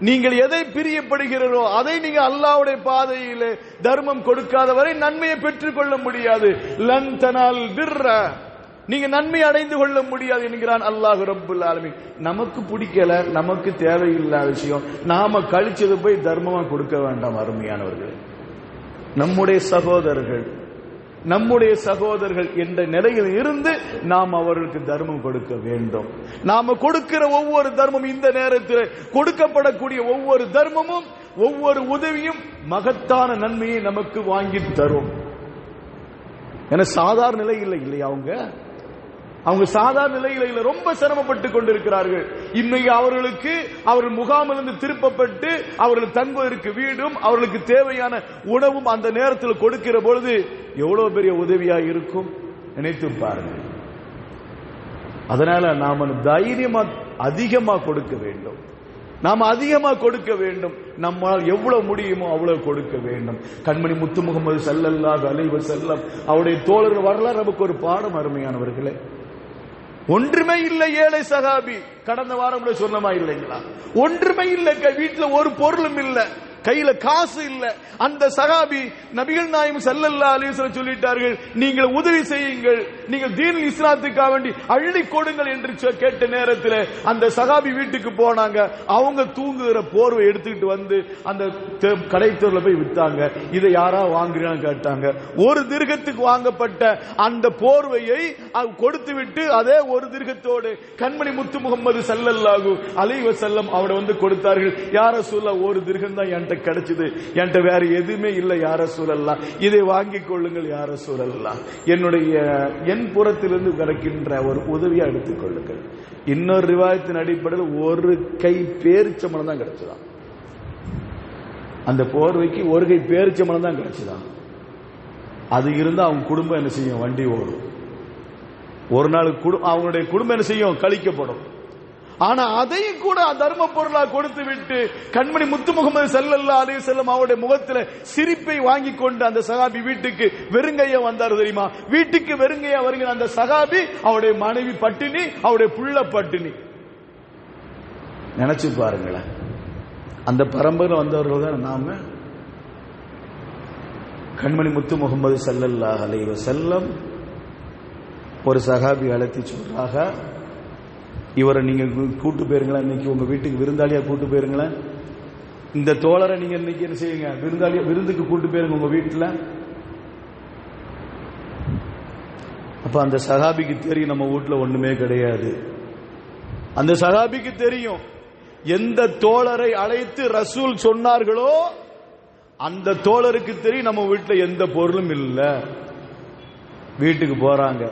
நீங்கள் எதை பிரியப்படுகிறீர்களோ அதை நீங்க அல்லாஹ்வுடைய பாதையிலே தர்மம் கொடுக்காத வரை நன்மையை பெற்றுக் கொள்ள முடியாது. லன் தனால் பிர்ர, நீங்க நன்மை அடைந்து கொள்ள முடியாது என்கிறான் அல்லாஹ் ரப்புல் ஆலமீன். நமக்கு பிடிக்கல, நமக்கு தேவையில்லாத விஷயம் நாம கழிச்சது போய் தர்மமா கொடுக்க வேண்டாம். அருமையானவர்கள், நம்முடைய சகோதரர்கள் என்ற நிலையில் இருந்து நாம் அவர்களுக்கு தர்மம் கொடுக்க வேண்டும். நாம கொடுக்கிற ஒவ்வொரு தர்மம், இந்த நேரத்தில் கொடுக்கப்படக்கூடிய ஒவ்வொரு தர்மமும் ஒவ்வொரு உதவியும் மகத்தான நன்மையை நமக்கு வாங்கி தரும். ஏன்னா சாதாரண நிலை இல்லை இல்லையா, அவங்க சாதாரண நிலையில இல்ல, ரொம்ப சிரமப்பட்டு கொண்டிருக்கிறார்கள். இன்னைக்கு அவர்கள் முகாமிலிருந்து திருப்பப்பட்டு அவர்கள் தங்குவதற்கு வீடும் அவர்களுக்கு தேவையான உணவும் அந்த நேரத்தில் கொடுக்கிற பொழுது எவ்வளவு பெரிய உதவியா இருக்கும் நினைத்து பாருங்கள். அதனால நாம தைரியமா அதிகமா கொடுக்க வேண்டும். நாம் அதிகமாக கொடுக்க வேண்டும். நம்மால் எவ்வளவு முடியுமோ அவ்வளவு கொடுக்க வேண்டும். கண்மணி முத்து முகமது ஸல்லல்லாஹு அலைஹி வஸல்லம் அவருடைய தோழர்கள் வரலாறு நமக்கு ஒரு பாடம். அருமையானவர்களே, ஒன்றுமே இல்லை ஏழை சகாபி, கடந்த வாரம் கூட சொன்னமா இல்லைங்களா, ஒன்றுமே இல்லை, வீட்டுல ஒரு பொருளும் இல்லை, கையில காசு இல்ல. அந்த சஹாபி நபிகள் நாயகம் ஸல்லல்லாஹு அலைஹி வஸல்லம் சொல்லிட்டார்கள், நீங்கள் உதவி செய்யுங்கள், நீங்கள் தீன் இஸ்லாத்துக்காக வேண்டி அள்ளி கொடுங்கள் என்று கேட்ட நேரத்தில் அந்த சஹாபி வீட்டுக்கு போனாங்க. அவங்க தூங்குகிற போர்வை எடுத்துக்கிட்டு வந்து அந்த கடைத்தூர்ல போய் வித்தாங்க. இதை யாரா வாங்குறான்னு கேட்டாங்க. ஒரு திர்ஹத்துக்கு வாங்கப்பட்ட அந்த போர்வையை கொடுத்து விட்டு அதே ஒரு திர்ஹத்தோடு கண்மணி முத்து முகமது ஸல்லல்லாஹு அலைஹி வஸல்லம் அவரை வந்து கொடுத்தார்கள். யா ரசூலல்லாஹ், ஒரு திர்ஹம் தான் என்கிட்ட கிடைச்சது, என்கிட்ட வேற எதுவுமே இல்லை யா ரசூலல்லாஹ், இதை வாங்கிக் கொள்ளுங்கள் யா ரசூலல்லாஹ், என்னுடைய என் புறத்திலிருந்து கிடைக்கின்ற ஒரு உதவியா எடுத்துக் கொள்ளுங்கள். இன்னொரு ரிவாயத்தின் அடிப்படையில் ஒரு கை பேரிச்சம்பழம் தான் கிடைச்சதான். அந்த போர்வைக்கு ஒரு கை பேரிச்சம்பழம் தான் கிடைச்சதான். அது இருந்தா அவங்க குடும்பம் என்ன செய்யும்? வண்டி ஓடும். ஒரு நாள் அவங்களுடைய குடும்பம் என்ன செய்யும்? கழிக்கப்படும். ஆனா அதையும் கூட தர்ம பொருளா கொடுத்து விட்டு கண்மணி முத்து முகமது ஸல்லல்லாஹு அலைஹி வஸல்லம் அவருடைய முகத்துல சிரிப்பை வாங்கி கொண்டு அந்த சஹாபி வீட்டுக்கு வெறுங்கையா வந்தார் தெரியுமா? வீட்டுக்கு வெறுங்கையா வருகிற அந்த சஹாபி அவருடைய மனைவி பட்டினி, அவருடைய புள்ள பட்டினி. நினைச்சு பாருங்களேன், அந்த பரம்பரை வந்தவர்கள் தான் நாம. கண்மணி முத்து முகமது ஸல்லல்லாஹு அலைஹி வஸல்லம் ஒரு சஹாபி அழைத்து சொல்றாங்க, இவரை நீங்க கூட்டு போயிருங்களா, இன்னைக்கு உங்க வீட்டுக்கு விருந்தாளியா கூட்டு போயிருங்களா, இந்த தோழரை நீங்க இன்னைக்கு என்ன செய்யுங்க, விருந்தாளியா விருந்துக்கு கூட்டு போயிருங்க உங்க வீட்டுல. அப்ப அந்த சஹாபிக்கு தெரியும் நம்ம வீட்டுல ஒண்ணுமே கிடையாது. அந்த சஹாபிக்கு தெரியும் எந்த தோழரை அழைத்து ரசூல் சொன்னார்களோ அந்த தோழருக்கு தெரியும் நம்ம வீட்டுல எந்த பொருளும் இல்லை. வீட்டுக்கு போறாங்க,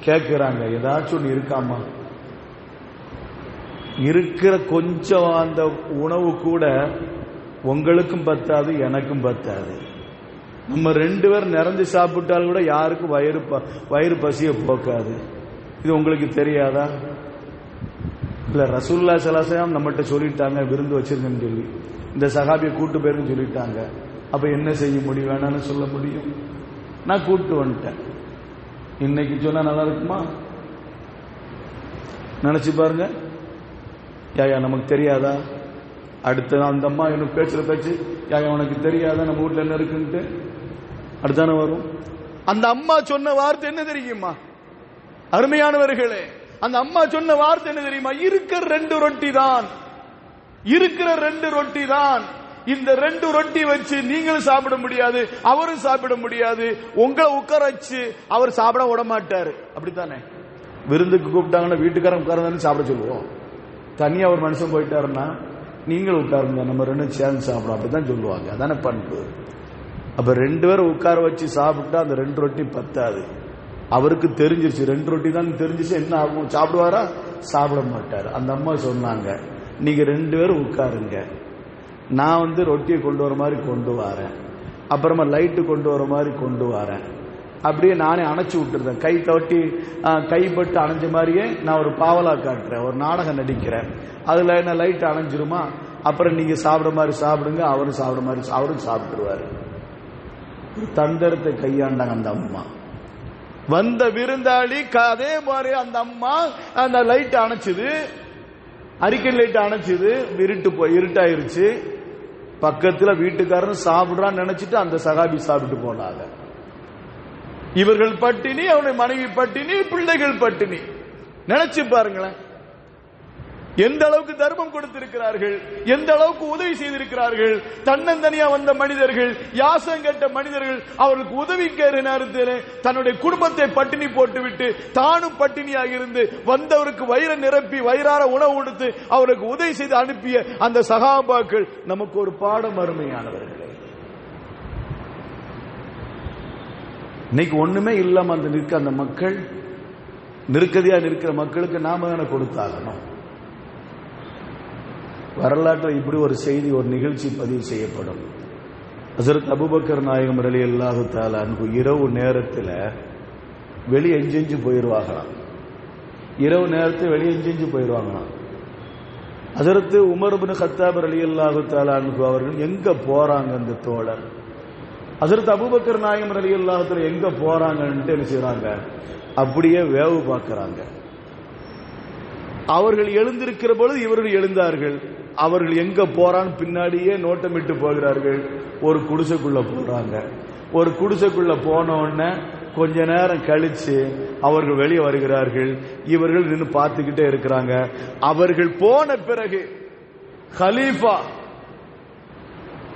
கேட்கிறாங்க, ஏதாச்சும் ஒன்று இருக்காமா? இருக்கிற கொஞ்சம் அந்த உணவு கூட உங்களுக்கும் பத்தாது, எனக்கும் பத்தாது. நம்ம ரெண்டு பேர் நிறைஞ்சு சாப்பிட்டாலும் கூட யாருக்கும் வயிறு பசிய போக்காது. இது உங்களுக்கு தெரியாதா? இல்ல, ரசூலுல்லாஹி ஸல்லல்லாஹு அலைஹி வஸல்லம் நம்மகிட்ட சொல்லிட்டாங்க விருந்து வச்சிருக்கேன்னு சொல்லி, இந்த சஹாபியை கூட்டு போயிருன்னு சொல்லிட்டாங்க. அப்ப என்ன செய்ய முடியும்? வேணான்னு சொல்ல முடியும்? நான் கூட்டு வந்துட்டேன். இன்னைக்கு சொன்னா நல்லா இருக்குமா? நினைச்சு பாருங்க. யாயா நமக்கு தெரியாதா? அடுத்த அந்த அம்மா எனக்கு பேசுற பேச்சு, யாயா உனக்கு தெரியாதா நம்ம வீட்டுல என்ன இருக்குன்ட்டு அடுத்தானே வரும். அந்த அம்மா சொன்ன வார்த்தை என்ன தெரியுமா அருமையானவர்களே? அந்த அம்மா சொன்ன வார்த்தை என்ன தெரியுமா? இருக்கிற 2 ரொட்டி தான், இருக்கிற 2 ரொட்டி தான். இந்த 2 ரொட்டி வச்சு நீங்களும் சாப்பிட முடியாது, அவரும் சாப்பிட முடியாது. உங்களை உட்கார வச்சு அவர் சாப்பிட விட மாட்டாரு. அப்படித்தானே? விருந்துக்கு கூப்பிட்டாங்கன்னா வீட்டுக்காரன் உட்கார்ந்து சாப்பிட சொல்லுவோம். தனியா ஒரு மனுஷன் போயிட்டாருன்னா நீங்களும் உட்காருங்க, நம்ம 2 சேர்ந்து சாப்பிடும், அப்படித்தான் சொல்லுவாங்க. அதான பண்பு. அப்ப 2 பேரும் உட்கார வச்சு சாப்பிட்டா அந்த 2 ரொட்டி பத்தாது. அவருக்கு தெரிஞ்சிருச்சு 2 ரொட்டி தான் தெரிஞ்சிச்சு. என்ன ஆகும்? சாப்பிடுவாரா? சாப்பிட மாட்டாரு. அந்த அம்மா சொன்னாங்க, நீங்க 2 பேரும் உட்காருங்க, நான் ரொட்டியை கொண்டு வர மாதிரி கொண்டு வரேன், அப்புறமா லைட்டு கொண்டு வர மாதிரி கொண்டு வரேன். அப்படியே நானே அணைச்சு விட்டுருந்தேன். கை தவட்டி கைப்பட்டு அணைஞ்ச மாதிரியே நான் ஒரு பாவலா காட்டுறேன், ஒரு நாடகம் நடிக்கிறேன். அதுல என்ன லைட் அணைஞ்சிருமா? அப்புறம் நீங்க சாப்பிட மாதிரி சாப்பிடுங்க, அவரும் சாப்பிட மாதிரி அவரும் சாப்பிட்டுருவாரு. ஒரு தந்திரத்தை கையாண்டாங்க அந்த அம்மா. வந்த விருந்தாளி அதே மாதிரி அந்த அம்மா அந்த லைட் அணைச்சது, அறிக்கை லைட் அணைச்சது, இருட்டாயிருச்சு. பக்கத்துல வீட்டுக்காரன் சாப்பிடுறான்னு நினைச்சிட்டு அந்த சகாபி சாப்பிட்டு போனாங்க. இவர்கள் பட்டினி, அவனுடைய மனைவி பட்டினி, பிள்ளைகள் பட்டினி. நினைச்சு பாருங்களேன், எந்த அளவுக்கு தர்மம் கொடுத்திருக்கிறார்கள், எந்த அளவுக்கு உதவி செய்திருக்கிறார்கள். தன்னந்தனியா வந்த மனிதர்கள், யாசம் கேட்ட மனிதர்கள், அவர்களுக்கு உதவி கேற நேரத்தில் தன்னுடைய குடும்பத்தை பட்டினி போட்டுவிட்டு தானும் பட்டினியாக இருந்து வந்தவருக்கு வயிறை நிரப்பி வயிறார உணவு கொடுத்து அவருக்கு உதவி செய்து அனுப்பிய அந்த சஹாபாக்கள் நமக்கு ஒரு பாடம். அருமையானவர்களே, இன்னைக்கு ஒண்ணுமே இல்லாம அந்த மக்கள் நெருக்கடியா இருக்கிற மக்களுக்கு நாம தானே கொடுத்தாகணும். வரலாற்றில் இப்படி ஒரு செய்தி, ஒரு நிகழ்ச்சி பதிவு செய்யப்படும். ஹஸரத் அபூபக்கர் நாயகம் ரலியல்லாஹு தஆலா அன்ஹு இரவு நேரத்தில் வெளியே எஞ்செஞ்சு போயிடுவாங்களாம். இரவு நேரத்தில் வெளியே எஞ்செஞ்சு போயிடுவாங்களாம். ஹஸரத் உமர் இப்னு கத்தாப் ரலியல்லாஹு தஆலா அன்ஹு அவர்கள் எங்க போறாங்க? அந்த தோழர் ஹஸரத் அபூபக்கர் நாயகம் ரலியல்லாஹு தஆலா எங்க போறாங்கன்னு என்ன செய்றாங்க? அப்படியே வேவு பார்க்கிறாங்க. அவர்கள் எழுந்திருக்கிற பொழுது இவர்கள் எழுந்தார்கள். அவர்கள் எங்க போறான்னு பின்னாடியே நோட்டமிட்டு போகிறார்கள். ஒரு குடிசைக்குள்ள போறாங்க. ஒரு குடிசைக்குள்ள போன உடனே கொஞ்ச நேரம் கழிச்சு அவர்கள் வெளியே வருகிறார்கள். இவர்கள் நின்று பார்த்துக்கிட்டே இருக்கிறாங்க. அவர்கள் போன பிறகு கலீஃபா,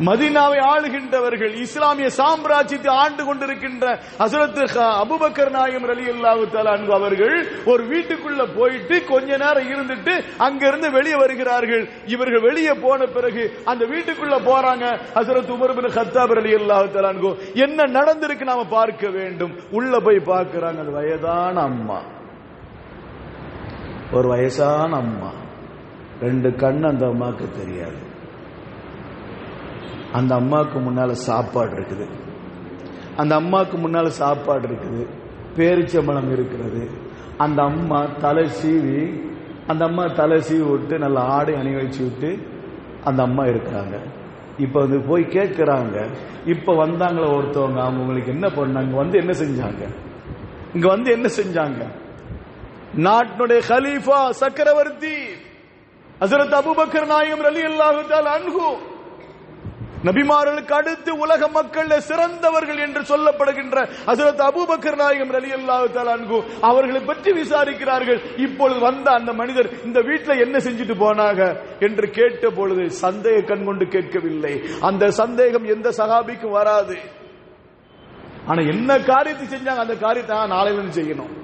மதீனாவை ஆளுகின்றவர்கள், இஸ்லாமிய சாம்ராஜ்யத்தை ஆண்டு கொண்டிருக்கின்ற ஹஸரத் அபூபக்கர் நாயகம் ரலியல்லாஹு தஆலா அன்ஹு அவர்கள் ஒரு வீட்டுக்குள்ள போயிட்டு கொஞ்ச நேரம் இருந்துட்டு அங்கிருந்து வெளியே வருகிறார்கள். இவர்கள் வெளியே போன பிறகு அந்த வீட்டுக்குள்ள போறாங்க. ஹஸரத் உமர் இப்னு கத்தாப் ரலியல்லாஹு தஆலா அன்ஹு என்ன நடந்திருக்கு நாம பார்க்க வேண்டும். உள்ள போய் பார்க்கறாங்க. அது வயதான அம்மா, ஒரு வயசான அம்மா, 2 கண் அந்த அம்மாக்கு தெரியாது. அந்த அம்மாவுக்கு முன்னால சாப்பாடு இருக்குது. அந்த அம்மாவுக்கு முன்னால சாப்பாடு இருக்குது. பேரிச்சம்பழம் இருக்கிறது. அந்த அம்மா தலை சீவி விட்டு நல்ல ஆடை அணி வச்சு விட்டு அந்த அம்மா இருக்கிறாங்க. இப்ப வந்து போய் கேட்கிறாங்க. இப்ப வந்தாங்களே ஒருத்தவங்க, அவங்க உங்களுக்கு என்ன பண்ணாங்க, வந்து என்ன செஞ்சாங்க, இங்க வந்து என்ன செஞ்சாங்க? நாட்டினுடைய கலீஃபா சக்கரவர்த்தி ஹஸரத் அபூபக்கர் நாயகம் ரலியல்லாஹு தஆலா அன்ஹு, நபிமார்களுக்கு அடுத்து உலக மக்கள் சிறந்தவர்கள் என்று சொல்லப்படுகின்ற ஹஸரத் அபூபக்கர் நாயகம் ரலியல்லாஹு தஆலா அன்ஹு அவர்களை பற்றி விசாரிக்கிறார்கள். இப்பொழுது வந்த அந்த மனிதர் இந்த வீட்டில் என்ன செஞ்சுட்டு போனாங்க என்று கேட்ட பொழுது சந்தேக கண் கொண்டு கேட்கவில்லை. அந்த சந்தேகம் எந்த சஹாபிக்கும் வராது. ஆனா என்ன காரியத்தை செஞ்சாங்க, அந்த காரியத்தை நாளையிலிருந்து செய்யணும்,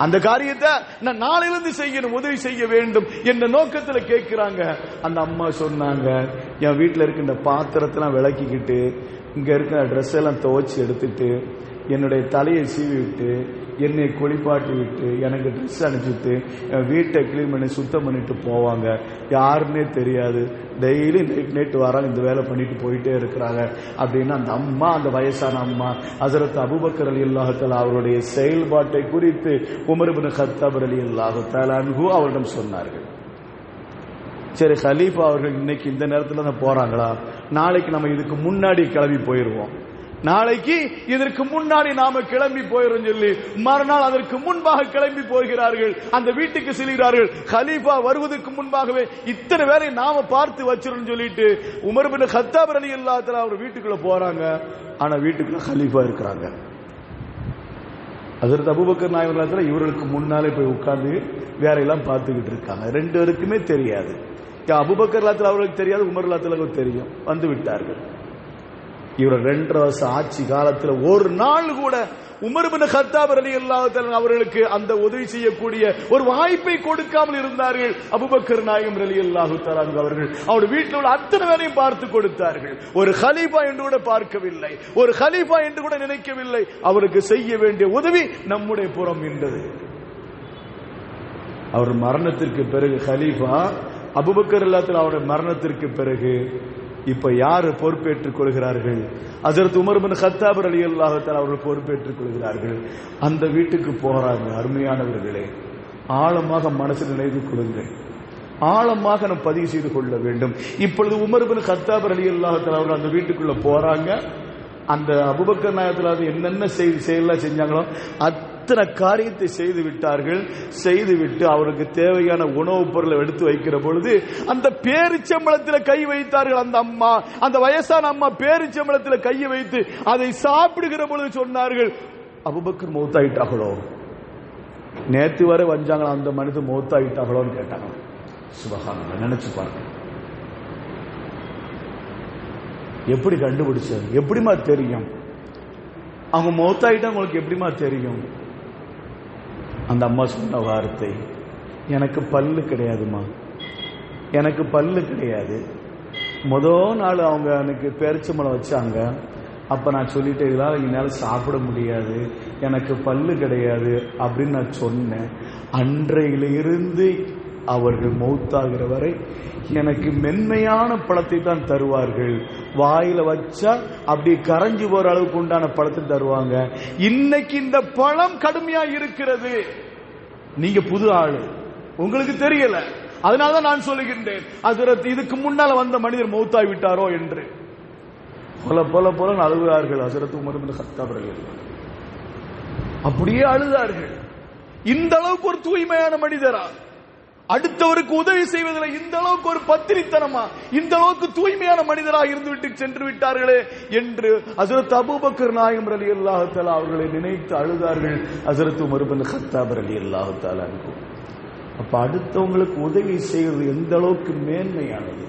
அந்த காரியத்தை நான் நாளையிலிருந்து செய்யணும், உதவி செய்ய வேண்டும் என்ற நோக்கத்தில் கேட்கிறாங்க. அந்த அம்மா சொன்னாங்க, என் வீட்டில் இருக்கின்ற பாத்திரத்தெல்லாம் விளக்கிக்கிட்டு, இங்க இருக்கிற ட்ரெஸ் எல்லாம் துவைச்சு எடுத்துட்டு, என்னுடைய தலையை சீவி விட்டு, என்னை குளிப்பாட்டி விட்டு, எனக்கு ட்ரெஸ் அனுப்பிச்சுட்டு என் வீட்டை கிளீன் பண்ணி சுத்தம் பண்ணிட்டு போவாங்க. யாருன்னே தெரியாது. டெய்லி நைட் வராங்க, இந்த வேலை பண்ணிட்டு போயிட்டே இருக்கிறாங்க அப்படின்னு அந்த அம்மா, அந்த வயசான அம்மா ஹஸரத் அபூபக்கர் ரலியல்லாஹு தஆலா அவருடைய செயல்பாட்டை குறித்து உமர் இப்னு கத்தாப் ரலியல்லாஹு தஆலா அன்ஹு அவரிடம் சொன்னார்கள். சரி, கலீஃபா அவர்கள் இன்னைக்கு இந்த நேரத்தில் தான் போறாங்களா, நாளைக்கு நம்ம இதுக்கு முன்னாடி கிளம்பி போயிருவோம், நாளைக்கு இதற்கு முன்னாடி நாம கிளம்பி போயிரும் சொல்லி மறுநாள் அதற்கு முன்பாக கிளம்பி போகிறார்கள். அந்த வீட்டுக்கு செல்கிறார்கள். கலீஃபா வருவதற்கு முன்பாகவே இத்தனை வேலை நாம பார்த்து வச்சிரும் சொல்லிட்டு உமர் இப்னு கத்தாப் ரலியல்லாஹு தஆலா அவர் வீட்டுக்குள்ள போறாங்க. ஆனா வீட்டுக்குள்ள கலீஃபா இருக்கிறாங்க. ஹஸரத் அபூபக்கர் நாயகம் ரலியல்லாஹு தஆலா இவர்களுக்கு முன்னாலே போய் உட்கார்ந்து வேலையெல்லாம் பார்த்துக்கிட்டு இருக்காங்க. 2 பேருக்குமே தெரியாது. அபூபக்கர் ரலியல்லாஹு தஆலா அவர்களுக்கு தெரியாது, உமர் ரலியல்லாஹு தஆலாவுக்கு தெரியும். வந்து விட்டார்கள். இவர் 2 வருஷம் ஆட்சி காலத்தில் ஒரு நாள் கூட உமர் இப்னு கத்தாப் ரலியல்லாஹு தஆலா அவர்களுக்கு அந்த உதவி செய்யக்கூடிய ஒரு வாய்ப்பை கொடுக்காமல் இருந்தார்கள். அபூபக்கர் நாயகம் ரலியல்லாஹு தஆலா அவர்கள் அவருடைய வீட்டில் உள்ள அத்தனை பேரையும் பார்த்து கொடுத்தார்கள். ஒரு கலீஃபா என்று கூட பார்க்கவில்லை, ஒரு கலீஃபா என்று கூட நினைக்கவில்லை. அவருக்கு செய்ய வேண்டிய உதவி நம்முடைய புறம் நின்றது. அவர் மரணத்திற்கு பிறகு கலீஃபா அபூபக்கர் ரலியல்லாஹு தஆலா அவருடைய மரணத்திற்கு பிறகு இப்ப யாரு பொறுப்பேற்றுக் கொள்கிறார்கள்? ஹஸரத் உமர் இப்னு கத்தாப் ரலியல்லாஹு தஆலா அவர்கள் பொறுப்பேற்றுக் கொள்கிறார்கள். அந்த வீட்டுக்கு போறாங்க. அருமையானவர்களே, ஆழமாக மனசில் நினைவு கொள்ளுங்கள், ஆழமாக நாம் பதிவு செய்து கொள்ள வேண்டும். இப்பொழுது உமர் இப்னு கத்தாப் ரலியல்லாஹு தஆலா அவர்கள் அந்த வீட்டுக்குள்ள போறாங்க. அந்த அபூபக்கர் நாயகத்தில் என்னென்ன செயலாம் செஞ்சாங்களோ அத்தனை காரியத்தை செய்து விட்டார்கள். செய்துவிட்டு அவருக்கு தேவையான உணவுப் பொருளை எடுத்து வைக்கிற பொழுது அந்த பேரிச்சம்பழத்தில் கை வைத்தார்கள். அந்த அம்மா, அந்த வயசான அம்மா பேரிச்சம்பழத்தில் கையை வைத்து அதை சாப்பிடுகிற பொழுது சொன்னார்கள், அபூபக்கர் மௌத்தாயிட்டார்களோ, நேற்று வரை வந்தாங்களா அந்த மனிதன் மௌத்தாயிட்டார்களோன்னு கேட்டாங்க. சுபஹானல்லாஹ், நினைச்சு பாருங்க. எப்படி கண்டுபிடிச்ச, எப்படிமா தெரியும்? அவங்க மௌத்தாயிட்டா உங்களுக்கு எப்படிமா தெரியும்? அந்த அம்மா சொன்ன வார்த்தை, எனக்கு பல்லு கிடையாதுமா, எனக்கு பல்லு கிடையாது. முதல் நாள் அவங்க எனக்கு பேரிச்சம்பழம் வச்சாங்க. அப்ப நான் சொல்லிட்டேன், இதெல்லாம் என்னால் சாப்பிட முடியாது, எனக்கு பல்லு கிடையாது அப்படின்னு நான் சொன்னேன். அன்றையிலிருந்து அவர்கள் மௌத்தாகிற வரை எனக்கு மென்மையான பழத்தை தான் தருவார்கள். வாயில வச்சா அப்படி கரைஞ்சு போற அளவுக்கு உண்டான பழத்தை தருவாங்க. இன்னைக்கு இந்த பழம் கடுமையா இருக்கிறது. நீங்க புது ஆளு, உங்களுக்கு தெரியல, அதனாலதான் நான் சொல்லுகின்றேன், ஹஸரத் இதுக்கு முன்னால வந்த மனிதர் மௌத்தாய் விட்டாரோ என்று. போல போல போல அழுகிறார்கள். ஹஸரத் உமர் இப்னு கத்தாப் ரலியல்லாஹு அப்படியே அழுதார்கள். இந்த அளவுக்கு ஒரு தூய்மையான மனிதரா, அடுத்தவருக்கு உதவி செய்வதில் இந்த அளவுக்கு ஒரு பத்திரித்தனமா, இந்த அளவுக்கு தூய்மையான மனிதராக இருந்துவிட்டு சென்று விட்டார்களே என்று ஹஜ்ரத் அபூபக்கர் நாயகம் ரலியல்லாஹு தஆலா அவர்களை நினைத்து அழுதார்கள். ஹஜ்ரத் உமர் இப்னு கத்தாப் ரலியல்லாஹு தஆலா. அப்ப அடுத்தவங்களுக்கு உதவி செய்வது எந்த அளவுக்கு மேன்மையானது.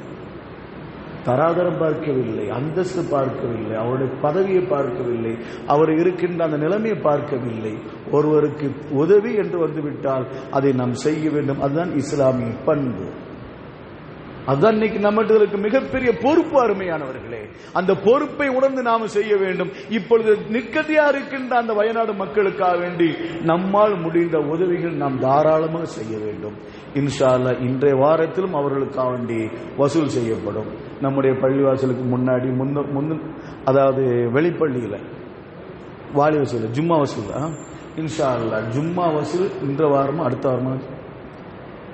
தராதரம் பார்க்கவில்லை, அந்தஸ்து பார்க்கவில்லை, அவருடைய பதவியை பார்க்கவில்லை, அவர் இருக்கின்ற அந்த நிலைமையை பார்க்கவில்லை. ஒருவருக்கு உதவி என்று வந்துவிட்டால் அதை நாம் செய்ய வேண்டும். அதுதான் இஸ்லாமிய பண்பு. அதுதான் இன்னைக்கு நம்மளுக்கு மிகப்பெரிய பொறுப்பு. அருமையானவர்களே, அந்த பொறுப்பை உணர்ந்து நாம செய்ய வேண்டும். இப்பொழுது நிக்கதியா இருக்கின்ற அந்த வயநாடு மக்களுக்காக வேண்டி நம்மால் முடிந்த உதவிகள் நாம் தாராளமாக செய்ய வேண்டும். இன்ஷா அல்லாஹ் இன்றைய வாரத்திலும் அவர்களுக்காக வேண்டி வசூல் செய்யப்படும். நம்முடைய பள்ளிவாசலுக்கு முன்னாடி அதாவது வெளிப்பள்ளியில வாலி வசூல், ஜும்மா வசூல், இன்ஷா அல்லாஹ் ஜும்மா வசூல் இந்த வாரமும் அடுத்த வாரமும்,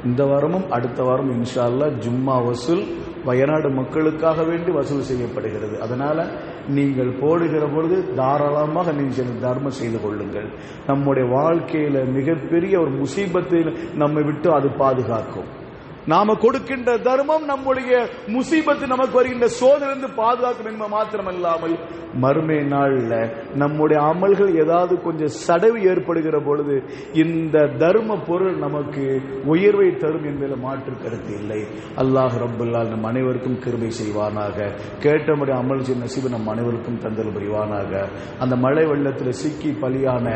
இந்த வாரமும் அடுத்த வாரம் இன்ஷா அல்லாஹ் ஜும்மா வசூல் வயநாடு மக்களுக்காக வேண்டி வசூல் செய்யப்படுகிறது. அதனால நீங்கள் போடுகிற பொழுது தாராளமாக நீங்கள் தர்மம் செய்து கொள்ளுங்கள். நம்முடைய வாழ்க்கையில மிகப்பெரிய ஒரு முசீபத்தில் நம்மை விட்டு அது பாதுகாக்கும். நாம கொடுக்கின்ற தர்மம் நம்முடைய முசீபத்து, நமக்கு வருகின்ற சோதனையிலிருந்து பாதுகாக்கும் என்பது மாத்திரமல்லாமல் மறுமை நாள்ல நம்முடைய அமல்கள் ஏதாவது கொஞ்சம் சடவு ஏற்படுகிற பொழுது இந்த தர்ம பொருள் நமக்கு உயர்வை தரும் என்பதில் மாற்று கருத்து இல்லை. அல்லாஹ் ரப்புல் ஆலமீன் நம் அனைவருக்கும் கிருபை செய்வானாக. கேட்டமுடைய அமல் செய்யும் நசீபு நம் அனைவருக்கும் தந்தல் புரிவானாக. அந்த மழை வெள்ளத்தில் சிக்கி பலியான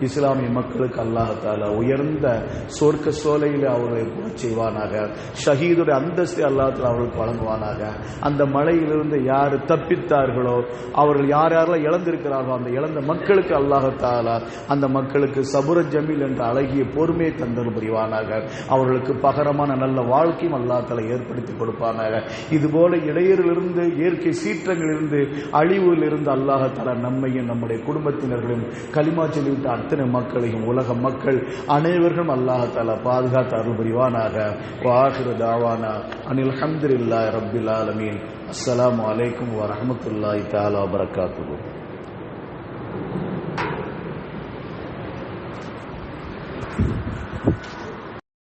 இஸ்லாமிய மக்களுக்கு அல்லாஹ் தஆலா உயர்ந்த சொர்க்க சோலையில் அவர்களை போகச் செய்வானாக. ஷஹீதுடைய அந்தஸ்தை அல்லாஹ் தஆலா அவர்களுக்கு வழங்குவானாக. அந்த மலையிலிருந்து யார் தப்பித்தார்களோ, அவர்கள் யார் யாரெல்லாம் இழந்திருக்கிறார்களோ அந்த இழந்த மக்களுக்கு அல்லாஹ் தஆலா அந்த மக்களுக்கு சபுர ஜமீல் என்ற அழகிய பொறுமையை தந்தல் புரிவானாக. அவர்களுக்கு பகரமான நல்ல வாழ்க்கையும் அல்லாஹ் தஆலா ஏற்படுத்தி கொடுப்பானாக. இதுபோல இடையூறிலிருந்து, இயற்கை சீற்றங்களிலிருந்து, அழிவிலிருந்து அல்லாஹ் தஆலா நம்மையும் நம்முடைய குடும்பத்தினர்களையும் கலிமா சொல்லிவிட்ட அத்தனை மக்களையும் உலக மக்கள் அனைவரும் அல்லாஹ் தஆலா பாதுகாத்து அருள் புரிவானாக. வாஹிரு தாவானா அனில் ஹம்துலில்லாஹி ரப்பில் ஆலமீன். அஸ்ஸலாமு அலைக்கும் வரஹ்மத்துல்லாஹி தஆலா வபரகாத்துஹு.